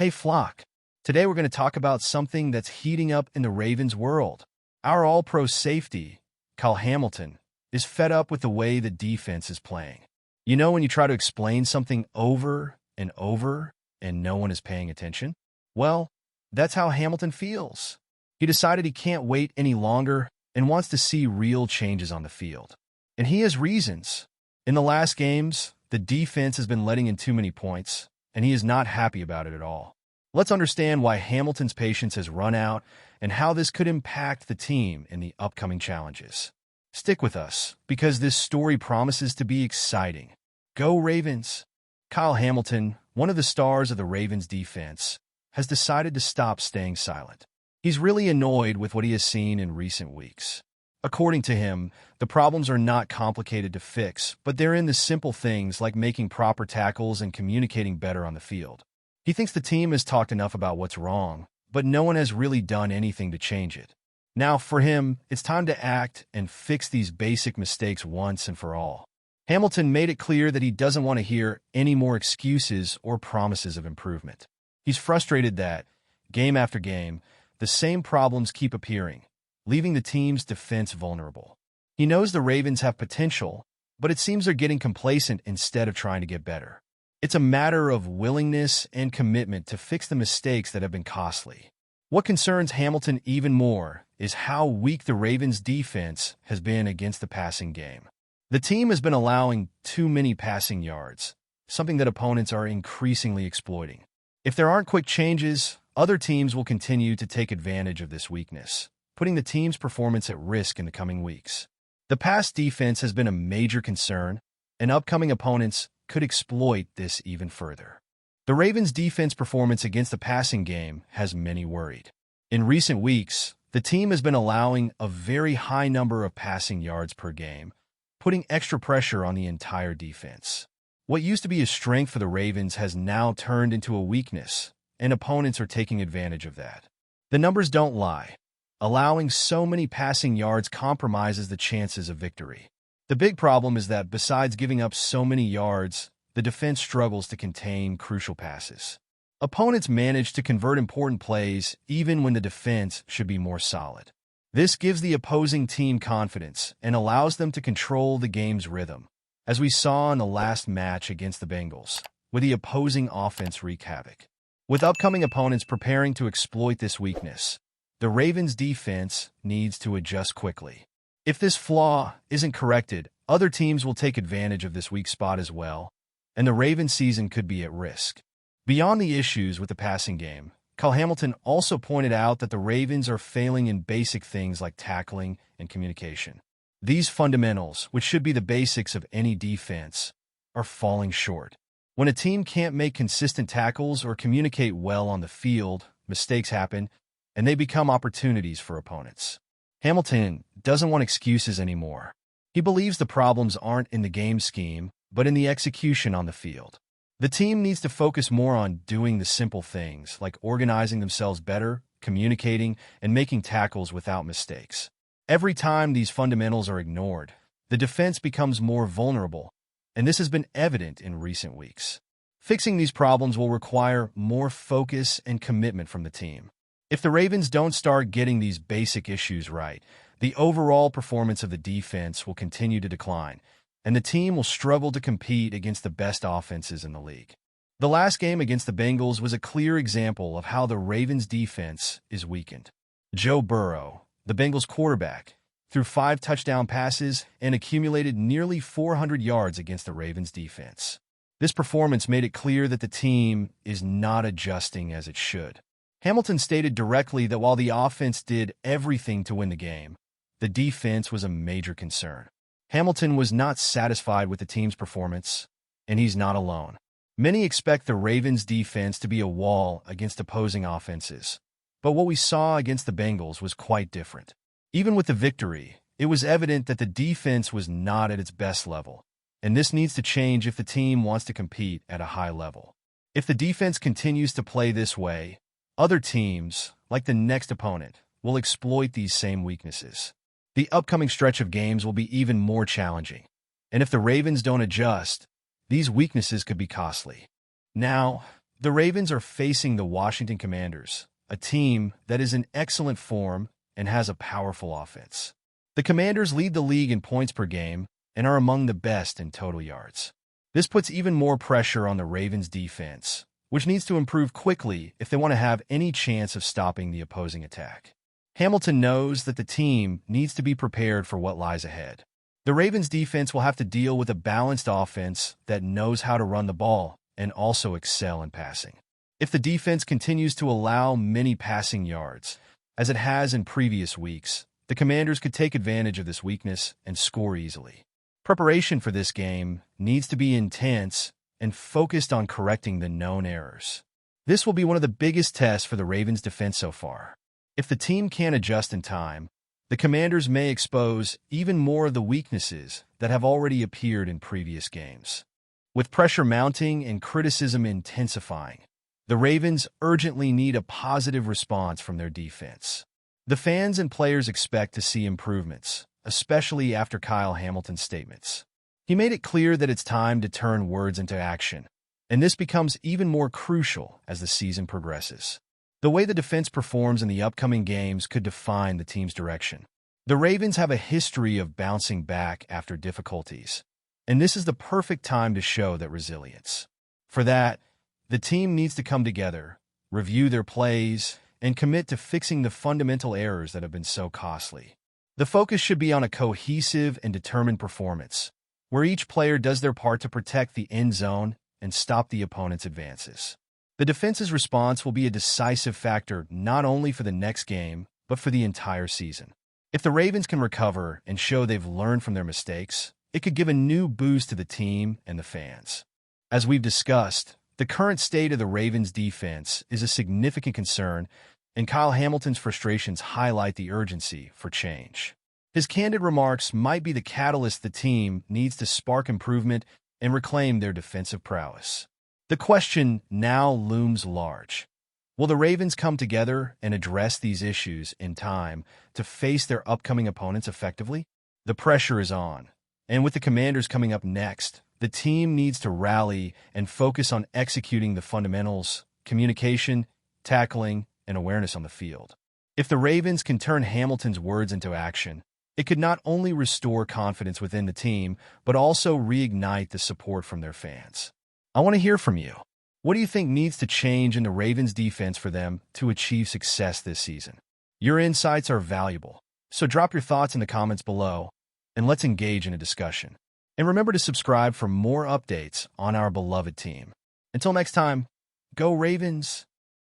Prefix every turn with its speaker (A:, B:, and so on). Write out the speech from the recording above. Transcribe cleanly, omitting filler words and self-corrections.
A: Hey Flock, today we're going to talk about something that's heating up in the Ravens world. Our all-pro safety, Kyle Hamilton, is fed up with the way the defense is playing. You know when you try to explain something over and over and no one is paying attention? Well, that's how Hamilton feels. He decided he can't wait any longer and wants to see real changes on the field. And he has reasons. In the last games, the defense has been letting in too many points, and he is not happy about it at all. Let's understand why Hamilton's patience has run out and how this could impact the team in the upcoming challenges. Stick with us, because this story promises to be exciting. Go Ravens! Kyle Hamilton, one of the stars of the Ravens defense, has decided to stop staying silent. He's really annoyed with what he has seen in recent weeks. According to him, the problems are not complicated to fix, but they're in the simple things like making proper tackles and communicating better on the field. He thinks the team has talked enough about what's wrong, but no one has really done anything to change it. Now, for him, it's time to act and fix these basic mistakes once and for all. Hamilton made it clear that he doesn't want to hear any more excuses or promises of improvement. He's frustrated that, game after game, the same problems keep appearing, leaving the team's defense vulnerable. He knows the Ravens have potential, but it seems they're getting complacent instead of trying to get better. It's a matter of willingness and commitment to fix the mistakes that have been costly. What concerns Hamilton even more is how weak the Ravens' defense has been against the passing game. The team has been allowing too many passing yards, something that opponents are increasingly exploiting. If there aren't quick changes, other teams will continue to take advantage of this weakness, putting the team's performance at risk in the coming weeks. The pass defense has been a major concern, and upcoming opponents could exploit this even further. The Ravens' defense performance against the passing game has many worried. In recent weeks, the team has been allowing a very high number of passing yards per game, putting extra pressure on the entire defense. What used to be a strength for the Ravens has now turned into a weakness, and opponents are taking advantage of that. The numbers don't lie. Allowing so many passing yards compromises the chances of victory. The big problem is that besides giving up so many yards, the defense struggles to contain crucial passes. Opponents manage to convert important plays even when the defense should be more solid. This gives the opposing team confidence and allows them to control the game's rhythm, as we saw in the last match against the Bengals, where the opposing offense wreaked havoc. With upcoming opponents preparing to exploit this weakness, the Ravens' defense needs to adjust quickly. If this flaw isn't corrected, other teams will take advantage of this weak spot as well, and the Ravens' season could be at risk. Beyond the issues with the passing game, Kyle Hamilton also pointed out that the Ravens are failing in basic things like tackling and communication. These fundamentals, which should be the basics of any defense, are falling short. When a team can't make consistent tackles or communicate well on the field, mistakes happen, and they become opportunities for opponents. Hamilton doesn't want excuses anymore. He believes the problems aren't in the game scheme, but in the execution on the field. The team needs to focus more on doing the simple things, like organizing themselves better, communicating, and making tackles without mistakes. Every time these fundamentals are ignored, the defense becomes more vulnerable, and this has been evident in recent weeks. Fixing these problems will require more focus and commitment from the team. If the Ravens don't start getting these basic issues right, the overall performance of the defense will continue to decline, and the team will struggle to compete against the best offenses in the league. The last game against the Bengals was a clear example of how the Ravens' defense is weakened. Joe Burrow, the Bengals quarterback, threw 5 touchdown passes and accumulated nearly 400 yards against the Ravens' defense. This performance made it clear that the team is not adjusting as it should. Hamilton stated directly that while the offense did everything to win the game, the defense was a major concern. Hamilton was not satisfied with the team's performance, and he's not alone. Many expect the Ravens' defense to be a wall against opposing offenses, but what we saw against the Bengals was quite different. Even with the victory, it was evident that the defense was not at its best level, and this needs to change if the team wants to compete at a high level. If the defense continues to play this way, other teams, like the next opponent, will exploit these same weaknesses. The upcoming stretch of games will be even more challenging, and if the Ravens don't adjust, these weaknesses could be costly. Now, The Ravens are facing the Washington Commanders, a team that is in excellent form and has a powerful offense. The Commanders lead the league in points per game and are among the best in total yards. This puts even more pressure on the Ravens' defense, which needs to improve quickly if they want to have any chance of stopping the opposing attack. Hamilton knows that the team needs to be prepared for what lies ahead. The Ravens' defense will have to deal with a balanced offense that knows how to run the ball and also excel in passing. If the defense continues to allow many passing yards, as it has in previous weeks, the Commanders could take advantage of this weakness and score easily. Preparation for this game needs to be intense and focused on correcting the known errors. This will be one of the biggest tests for the Ravens' defense so far. If the team can't adjust in time, the Commanders may expose even more of the weaknesses that have already appeared in previous games. With pressure mounting and criticism intensifying, the Ravens urgently need a positive response from their defense. The fans and players expect to see improvements, especially after Kyle Hamilton's statements. He made it clear that it's time to turn words into action, and this becomes even more crucial as the season progresses. The way the defense performs in the upcoming games could define the team's direction. The Ravens have a history of bouncing back after difficulties, and this is the perfect time to show that resilience. For that, the team needs to come together, review their plays, and commit to fixing the fundamental errors that have been so costly. The focus should be on a cohesive and determined performance, where each player does their part to protect the end zone and stop the opponent's advances. The defense's response will be a decisive factor not only for the next game, but for the entire season. If the Ravens can recover and show they've learned from their mistakes, it could give a new boost to the team and the fans. As we've discussed, the current state of the Ravens' defense is a significant concern, and Kyle Hamilton's frustrations highlight the urgency for change. His candid remarks might be the catalyst the team needs to spark improvement and reclaim their defensive prowess. The question now looms large. Will the Ravens come together and address these issues in time to face their upcoming opponents effectively? The pressure is on, and with the Commanders coming up next, the team needs to rally and focus on executing the fundamentals, communication, tackling, and awareness on the field. If the Ravens can turn Hamilton's words into action, it could not only restore confidence within the team, but also reignite the support from their fans. I want to hear from you. What do you think needs to change in the Ravens' defense for them to achieve success this season? Your insights are valuable, so drop your thoughts in the comments below, and let's engage in a discussion. And remember to subscribe for more updates on our beloved team. Until next time, go Ravens!